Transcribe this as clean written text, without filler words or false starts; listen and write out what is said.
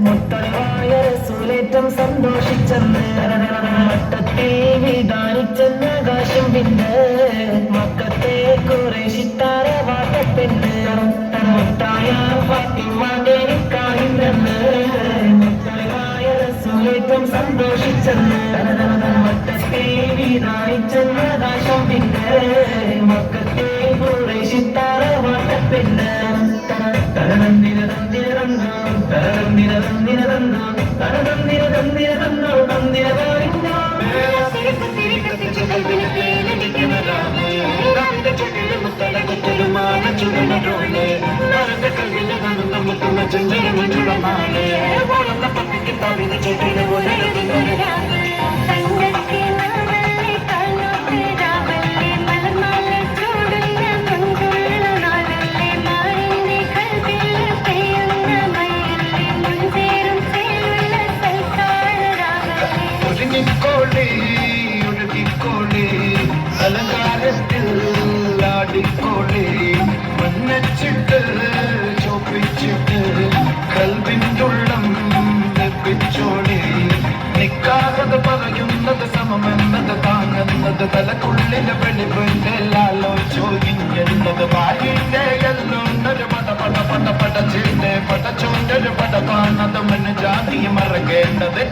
മുത്തളവായ റസൂലേറ്റം സന്തോഷിച്ചെന്ന് മട്ടത്തെ വിധാനിച്ചെന്ന് ആകാശം പിന്നെ മക്കത്തെ കുറേശിത്താര വാട്ടപ്പെന്ന് മുത്തായ ഫാത്തിമാന്റെ നിക്കാഹിന്റെന്ന് മുത്തളവായ റസൂലേറ്റം സന്തോഷിച്ചെന്ന് മട്ടത്തെ വിധാനിച്ചെന്ന് ആകാശം പിന്നെ മക്കത്തെ കുറേശിത്താര വാട്ടപ്പെന്ന് അലങ്കാരത്തിൽ ആടിക്കോളെ മണ്ണച്ചിട്ട് ചോപ്പിച്ചിട്ട് കൽവിൻ്റുള്ളം വെപ്പിച്ചോളെ നിക്കാതെ പറയുന്നത് സമമെന്നത് താങ്ങുന്നത് തലക്കുള്ളിലെ വെളിവിൻ്റെ ലാലോ ചോദിക്കുന്നത് വായിൻ്റെ എല്ലുണ്ടൊരു പട പട പട പടച്ചിട്ട് പടച്ചോണ്ടൊരു പട കാണത് മണ്ണ് ജാതി മറക്കേണ്ടത്